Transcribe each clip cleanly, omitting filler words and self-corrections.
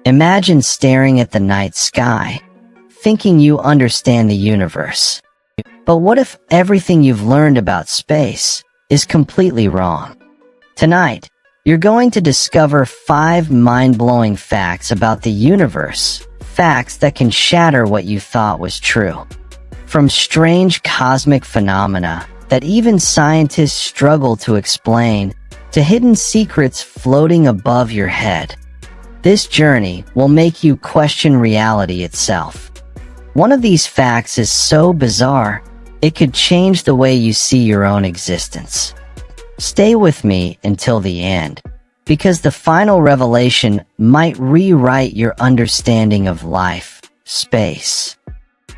Imagine staring at the night sky, thinking you understand the universe. But what if everything you've learned about space is completely wrong? Tonight, you're going to discover 5 mind-blowing facts about the universe, facts that can shatter what you thought was true. From strange cosmic phenomena that even scientists struggle to explain, to hidden secrets floating above your head. This journey will make you question reality itself. One of these facts is so bizarre, it could change the way you see your own existence. Stay with me until the end, because the final revelation might rewrite your understanding of life, space,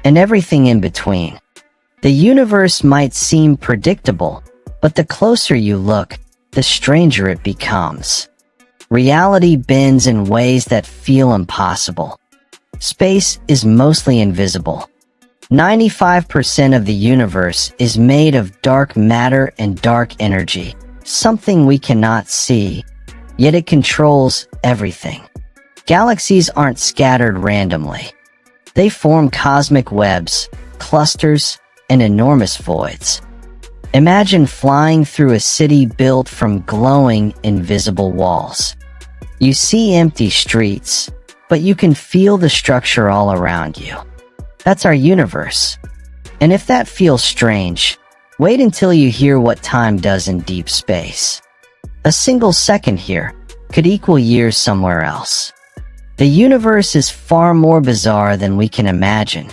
and everything in between. The universe might seem predictable, but the closer you look, the stranger it becomes. Reality bends in ways that feel impossible. Space is mostly invisible. 95% of the universe is made of dark matter and dark energy, something we cannot see, yet it controls everything. Galaxies aren't scattered randomly. They form cosmic webs, clusters, and enormous voids. Imagine flying through a city built from glowing, invisible walls. You see empty streets, but you can feel the structure all around you. That's our universe. And if that feels strange, wait until you hear what time does in deep space. A single second here could equal years somewhere else. The universe is far more bizarre than we can imagine.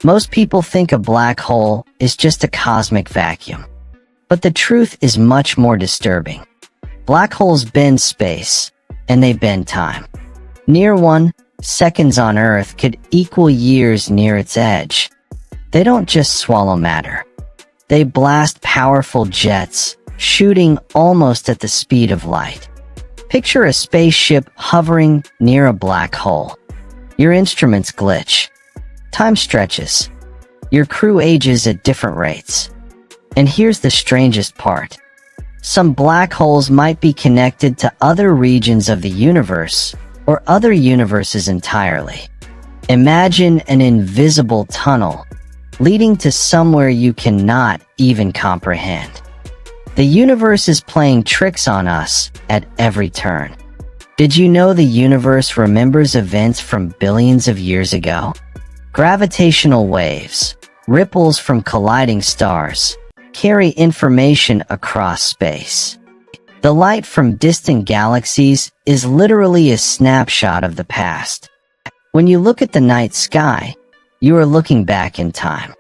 Most people think a black hole is just a cosmic vacuum. But the truth is much more disturbing. Black holes bend space, and they bend time. Near one, seconds on Earth could equal years near its edge. They don't just swallow matter. They blast powerful jets, shooting almost at the speed of light. Picture a spaceship hovering near a black hole. Your instruments glitch. Time stretches. Your crew ages at different rates. And here's the strangest part. Some black holes might be connected to other regions of the universe, or other universes entirely. Imagine an invisible tunnel, leading to somewhere you cannot even comprehend. The universe is playing tricks on us at every turn. Did you know the universe remembers events from billions of years ago? Gravitational waves, ripples from colliding stars, carry information across space. The light from distant galaxies is literally a snapshot of the past. When you look at the night sky, you are looking back in time.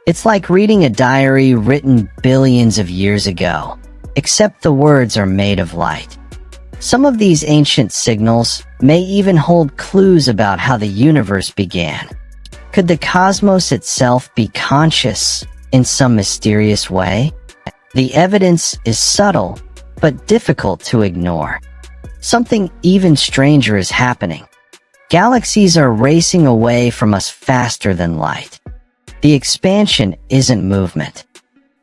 It's like reading a diary written billions of years ago, except the words are made of light. Some of these ancient signals may even hold clues about how the universe began. Could the cosmos itself be conscious in some mysterious way? The evidence is subtle, but difficult to ignore. Something even stranger is happening. Galaxies are racing away from us faster than light. The expansion isn't movement.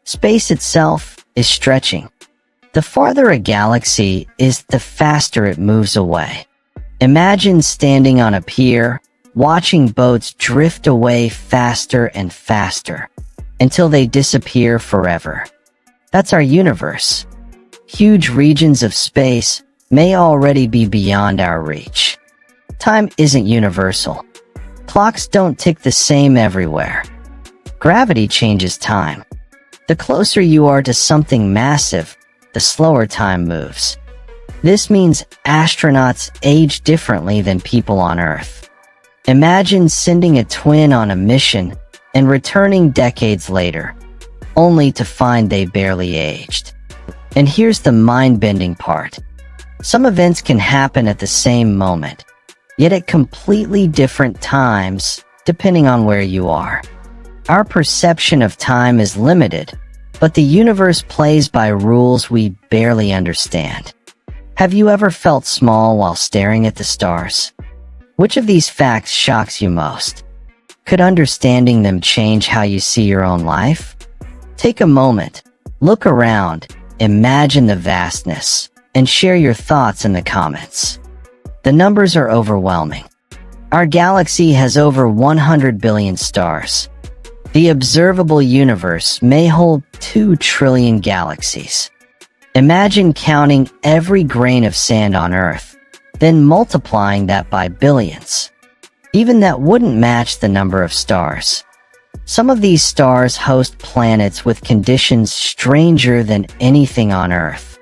Space itself is stretching. The farther a galaxy is, the faster it moves away. Imagine standing on a pier, watching boats drift away faster and faster, until they disappear forever. That's our universe. Huge regions of space may already be beyond our reach. Time isn't universal. Clocks don't tick the same everywhere. Gravity changes time. The closer you are to something massive, the slower time moves. This means astronauts age differently than people on Earth. Imagine sending a twin on a mission and returning decades later, only to find they barely aged. And here's the mind-bending part. Some events can happen at the same moment, yet at completely different times, depending on where you are. Our perception of time is limited, but the universe plays by rules we barely understand. Have you ever felt small while staring at the stars? Which of these facts shocks you most? Could understanding them change how you see your own life? Take a moment, look around, imagine the vastness, and share your thoughts in the comments. The numbers are overwhelming. Our galaxy has over 100 billion stars. The observable universe may hold 2 trillion galaxies. Imagine counting every grain of sand on Earth, then multiplying that by billions. Even that wouldn't match the number of stars. Some of these stars host planets with conditions stranger than anything on Earth.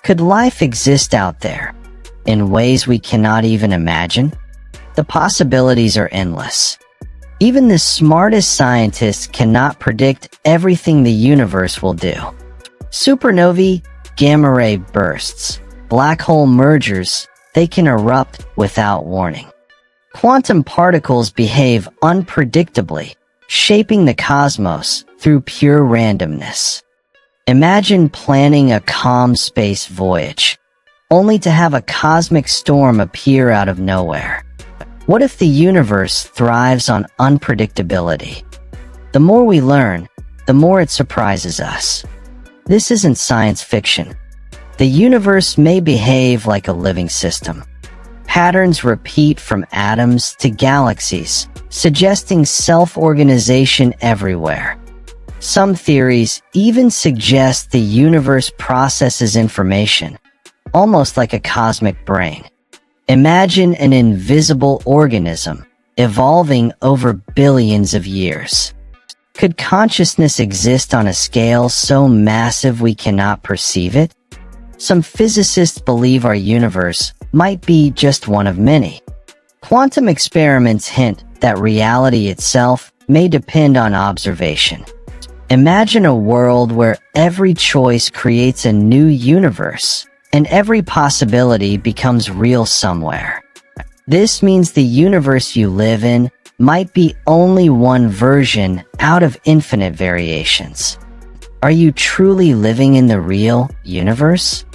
Could life exist out there, in ways we cannot even imagine? The possibilities are endless. Even the smartest scientists cannot predict everything the universe will do. Supernovae, gamma ray bursts, black hole mergers, they can erupt without warning. Quantum particles behave unpredictably, shaping the cosmos through pure randomness. Imagine planning a calm space voyage, only to have a cosmic storm appear out of nowhere. What if the universe thrives on unpredictability? The more we learn, the more it surprises us. This isn't science fiction. The universe may behave like a living system. Patterns repeat from atoms to galaxies, suggesting self-organization everywhere. Some theories even suggest the universe processes information, almost like a cosmic brain. Imagine an invisible organism evolving over billions of years. Could consciousness exist on a scale so massive we cannot perceive it? Some physicists believe our universe might be just one of many. Quantum experiments hint that reality itself may depend on observation. Imagine a world where every choice creates a new universe, and every possibility becomes real somewhere. This means the universe you live in might be only one version out of infinite variations. Are you truly living in the real universe?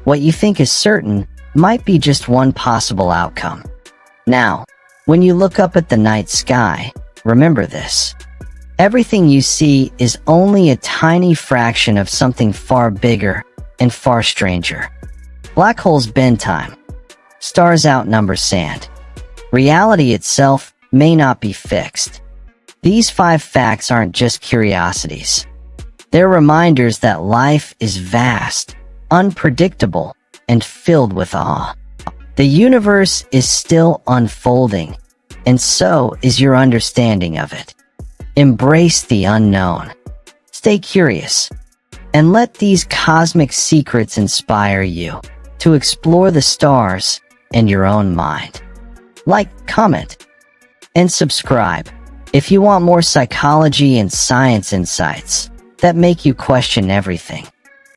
What you think is certain might be just one possible outcome. Now, when you look up at the night sky, remember this. Everything you see is only a tiny fraction of something far bigger and far stranger. Black holes bend time. Stars outnumber sand. Reality itself may not be fixed. These 5 facts aren't just curiosities. They're reminders that life is vast, unpredictable, and filled with awe. The universe is still unfolding, and so is your understanding of it. Embrace the unknown. Stay curious, and let these cosmic secrets inspire you to explore the stars and your own mind. Like, comment, and subscribe if you want more psychology and science insights that make you question everything.